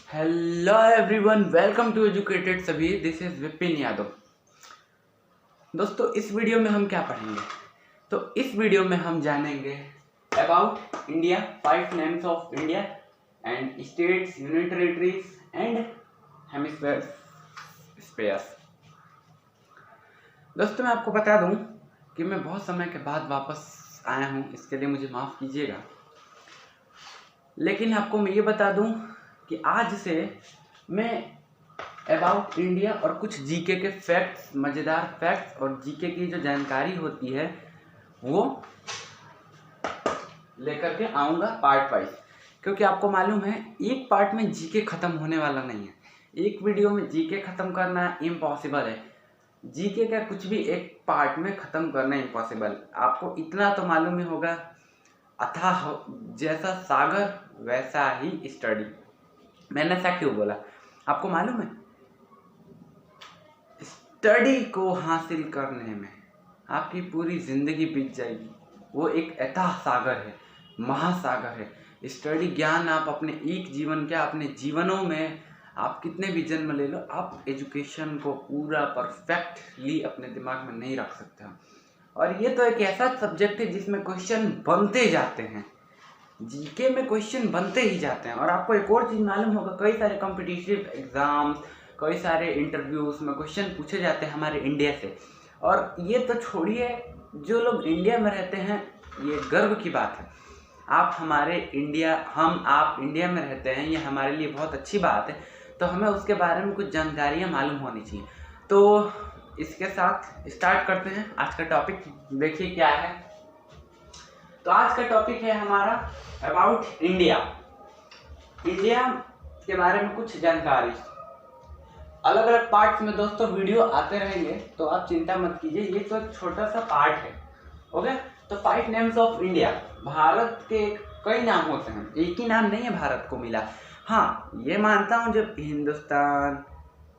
Hello everyone, welcome to educated सभी। This is Vipin Yadav. दोस्तों, इस वीडियो में हम क्या पढ़ेंगे? तो इस वीडियो में हम जानेंगे about India, 5 names of India and states, union territories and hemispheres. दोस्तों, मैं आपको बता दूं कि मैं बहुत समय के बाद वापस आया हूं, इसके लिए मुझे माफ़ कीजिएगा। लेकिन आपको मैं ये बता दूं कि आज से मैं अबाउट इंडिया और कुछ जीके के फैक्ट्स, मज़ेदार फैक्ट्स और जीके की जो जानकारी होती है वो लेकर के आऊँगा पार्ट वाइज। क्योंकि आपको मालूम है एक पार्ट में जीके ख़त्म होने वाला नहीं है। एक वीडियो में जीके ख़त्म करना इम्पॉसिबल है। जीके का कुछ भी एक पार्ट में ख़त्म करना इम्पॉसिबल। आपको इतना तो मालूम ही होगा, अथाह जैसा सागर वैसा ही स्टडी। मैंने ऐसा क्यों बोला आपको मालूम है? स्टडी को हासिल करने में आपकी पूरी जिंदगी बीत जाएगी। वो एक अथाह सागर है, महासागर है। स्टडी ज्ञान आप अपने एक जीवन क्या अपने जीवनों में आप कितने भी जन्म ले लो, आप एजुकेशन को पूरा परफेक्टली अपने दिमाग में नहीं रख सकते हो। और ये तो एक ऐसा सब्जेक्ट है जिसमें क्वेश्चन बनते जाते हैं। जीके में क्वेश्चन बनते ही जाते हैं। और आपको एक और चीज़ मालूम होगा, कई सारे कॉम्पिटिटिव एग्जाम्स, कई सारे इंटरव्यूज में क्वेश्चन पूछे जाते हैं हमारे इंडिया से। और ये तो छोड़िए, जो लोग इंडिया में रहते हैं, ये गर्व की बात है। आप हमारे इंडिया, आप इंडिया में रहते हैं, ये हमारे लिए बहुत अच्छी बात है। तो हमें उसके बारे में कुछ जानकारियाँ मालूम होनी चाहिए। तो इसके साथ स्टार्ट करते हैं। आज का टॉपिक देखिए क्या है। तो आज का टॉपिक है हमारा अबाउट इंडिया। इंडिया के बारे में कुछ जानकारी। अलग अलग पार्ट्स में दोस्तों वीडियो आते रहेंगे, तो आप चिंता मत कीजिए, ये तो एक छोटा सा पार्ट है। ओके, तो 5 नेम्स ऑफ इंडिया। भारत के कई नाम होते हैं, एक ही नाम नहीं है भारत को मिला। हाँ, ये मानता हूँ जब हिंदुस्तान,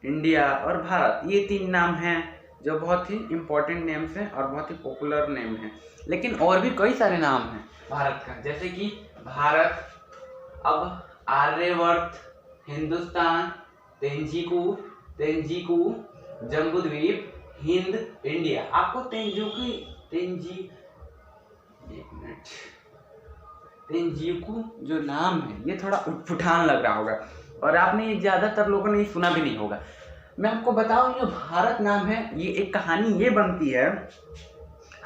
इंडिया और भारत, ये 3 नाम हैं जो बहुत ही इम्पोर्टेंट नेम्स हैं और बहुत ही पॉपुलर नेम हैं। लेकिन और भी कई सारे नाम हैं भारत का, जैसे कि भारत, अब आर्यवर्त, हिंदुस्तान, तेंजिकू, जम्बूद्वीप, हिंद, इंडिया। आपको तेंजिकू जो नाम है ये थोड़ा उठपटांग लग रहा होगा और आपने ज़्यादातर लोगों ने सुना भी नहीं होगा। मैं आपको बताऊं, ये भारत नाम है, ये एक कहानी ये बनती है।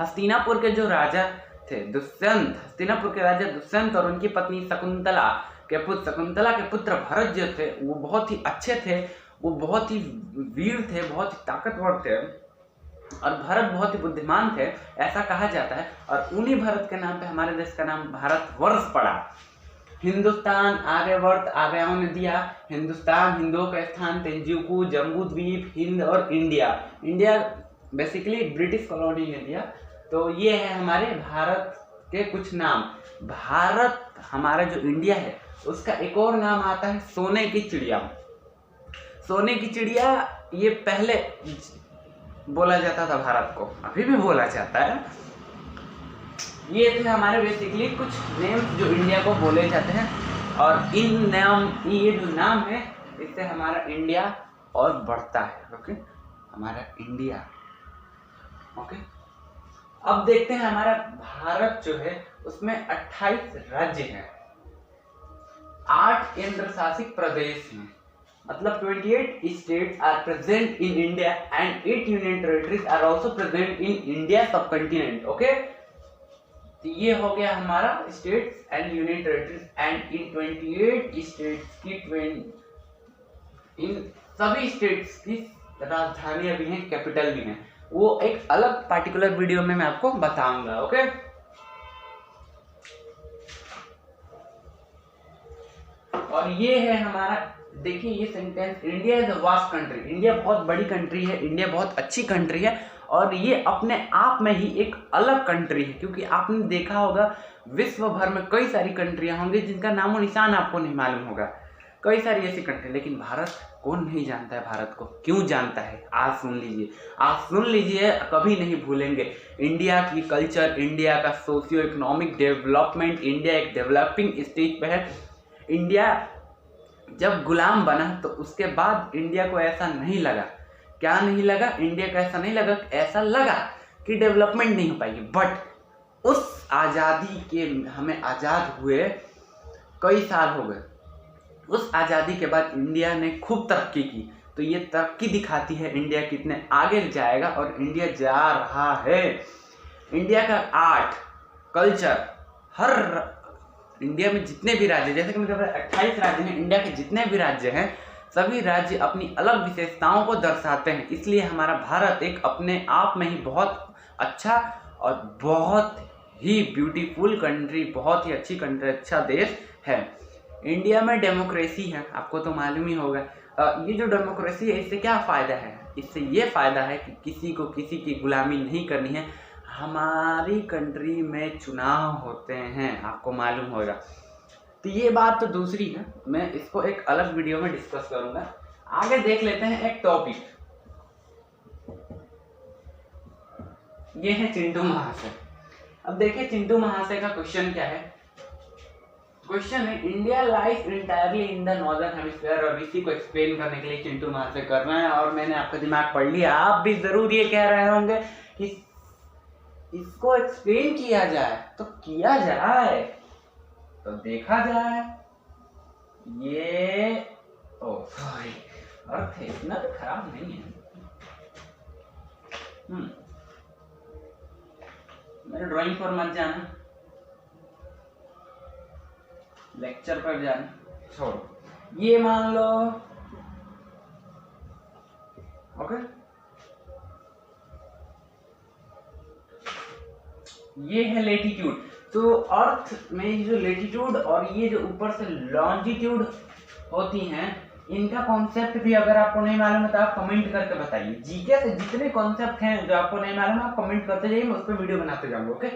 हस्तिनापुर के जो राजा थे दुष्यंत, हस्तिनापुर के राजा दुष्यंत और उनकी पत्नी शकुंतला के पुत्र भरत जो थे, वो बहुत ही अच्छे थे, वो बहुत ही वीर थे, बहुत ही ताकतवर थे और भरत बहुत ही बुद्धिमान थे, ऐसा कहा जाता है। और उन्हीं भरत के नाम पे हमारे देश का नाम भारतवर्ष पड़ा। हिंदुस्तान, आर्यवर्त, आर्यों ने दिया। हिंदुस्तान, हिंदुओं का स्थान, तेंजिकू, जम्बूद्वीप, हिंद और India. India basically British colony ने दिया। तो ये है हमारे भारत के कुछ नाम। भारत, हमारा जो इंडिया है, उसका एक और नाम आता है सोने की चिड़िया। सोने की चिड़िया ये पहले बोला जाता था भारत को, अभी भी बोला जाता है। ये थे हमारे बेसिकली कुछ नेम्स जो इंडिया को बोले जाते हैं। और ये जो नाम है, इससे हमारा इंडिया और बढ़ता है। ओके, हमारा इंडिया। ओके, अब देखते हैं हमारा भारत जो है उसमें 28 राज्य हैं, 8 केंद्र शासित प्रदेश हैं। मतलब 28 states are present in India and 8 union territories are also present in India subcontinent. Okay, तो ये हो गया हमारा states and union territories। and in 28 states की इन सभी states की राजधानियां भी हैं, कैपिटल भी हैं। वो एक अलग पार्टिकुलर वीडियो में मैं आपको बताऊंगा। ओके, और ये है हमारा, देखिए ये sentence, India is a vast country. India बहुत बड़ी कंट्री है, इंडिया बहुत अच्छी कंट्री है और ये अपने आप में ही एक अलग कंट्री है। क्योंकि आपने देखा होगा विश्व भर में कई सारी कंट्रियां होंगी जिनका नामो निशान आपको नहीं मालूम होगा, कई सारी ऐसी कंट्री। लेकिन भारत, कौन नहीं जानता है भारत को? क्यों जानता है? आज सुन लीजिए, कभी नहीं भूलेंगे। इंडिया की कल्चर, इंडिया का सोशियो इकोनॉमिक डेवलपमेंट, इंडिया एक डेवलपिंग स्टेज पे है। इंडिया जब गुलाम बना तो उसके बाद इंडिया को ऐसा नहीं लगा, क्या नहीं लगा, इंडिया को ऐसा नहीं लगा, ऐसा लगा कि डेवलपमेंट नहीं हो पाएगी। बट उस आज़ादी के, हमें आज़ाद हुए कई साल हो गए, उस आज़ादी के बाद इंडिया ने खूब तरक्की की। तो ये तरक्की दिखाती है इंडिया कितने आगे जाएगा, और इंडिया जा रहा है। इंडिया का आर्ट कल्चर, हर इंडिया में जितने भी राज्य, जैसे कि मतलब 28 राज्य हैं, इंडिया के जितने भी राज्य हैं सभी राज्य अपनी अलग विशेषताओं को दर्शाते हैं। इसलिए हमारा भारत एक अपने आप में ही बहुत अच्छा और बहुत ही ब्यूटीफुल कंट्री, बहुत ही अच्छी कंट्री, अच्छा देश है। इंडिया में डेमोक्रेसी है, आपको तो मालूम ही होगा। ये जो डेमोक्रेसी है इससे क्या फ़ायदा है, इससे ये फ़ायदा है कि किसी को किसी की गुलामी नहीं करनी है। हमारी कंट्री में चुनाव होते हैं, आपको मालूम होगा। तो ये बात तो दूसरी है, मैं इसको एक अलग वीडियो में डिस्कस करूंगा। आगे देख लेते हैं एक टॉपिक, ये है चिंटू महाशय। अब देखिए चिंटू महाशय का क्वेश्चन क्या है। क्वेश्चन है India lies entirely in the northern hemisphere, और इसी को एक्सप्लेन करने के लिए चिंटू महाशय कर रहे हैं। और मैंने आपका दिमाग पढ़ लिया, आप भी जरूर ये कह रहे होंगे कि इसको एक्सप्लेन किया जाए, तो किया जाए, तो देखा जाए। ये सॉरी, अर्थ है इतना तो खराब नहीं है। मेरे ड्राइंग पर मत जाना, लेक्चर पर जाना छोड़ो। ये मान लो, ओके, ये है लेटीट्यूड। तो अर्थ में जो लेटीट्यूड और ये जो ऊपर से लॉन्जिट्यूड होती हैं, इनका कॉन्सेप्ट भी अगर आपको नहीं मालूम है तो आप कमेंट करके बताइए। जीके से जितने कॉन्सेप्ट हैं जो आपको नहीं मालूम है आप कमेंट करते जाइए, मैं उस पर वीडियो बनाते जाऊंगा। ओके,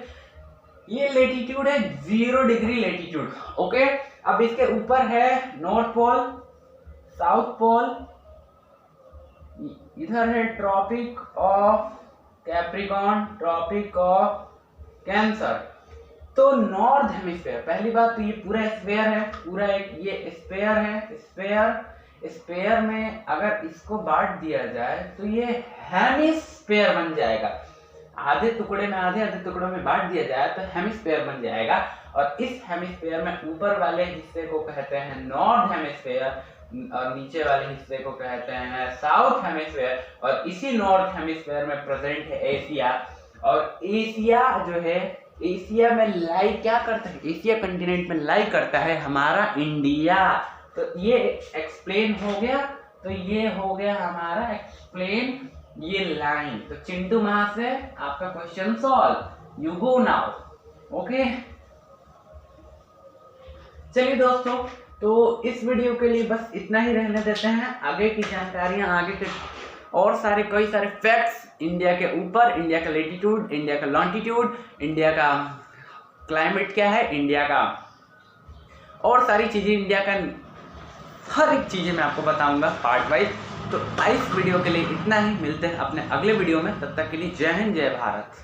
ये लेटीट्यूड है 0 डिग्री लेटीट्यूड। ओके, अब इसके ऊपर है नॉर्थ पोल, साउथ पोल, इधर है tropic of Capricorn, tropic of cancer. तो नॉर्थ हेमिस्फीयर, पहली बात तो ये पूरा स्फीयर है, पूरा एक ये स्फीयर है। स्फीयर में अगर इसको बांट दिया जाए तो ये हेमिस्फीयर बन जाएगा। आधे टुकड़े में, आधे टुकड़ों में बांट दिया जाए तो हेमिस्फीयर बन जाएगा। और इस हेमिस्फीयर में ऊपर वाले हिस्से को कहते हैं नॉर्थ हेमिस्फीयर, और नीचे वाले हिस्से को कहते हैं साउथ हेमिस्फीयर। और इसी नॉर्थ हेमिस्फीयर में प्रेजेंट है एशिया। और एशिया जो है, एशिया में लाई क्या करता है, एशिया कंटिनेंट में लाई करता है हमारा इंडिया। तो ये एक्सप्लेन हो गया, तो ये हो गया हमारा एक्सप्लेन ये लाइन। तो चिंटू महाशय आपका question solve, you go now. Okay, चलिए दोस्तों, तो इस वीडियो के लिए बस इतना ही रहने देते हैं। आगे की जानकारियां, आगे के और सारे कई सारे फैक्ट्स इंडिया के ऊपर, इंडिया का लेटीट्यूड, इंडिया का लॉन्टिट्यूड, इंडिया का क्लाइमेट क्या है, इंडिया का और सारी चीजें, इंडिया का हर एक चीजें मैं आपको बताऊंगा पार्ट वाइज। तो इस वीडियो के लिए इतना ही, मिलते हैं अपने अगले वीडियो में, तब तक के लिए जय हिंद, जय भारत।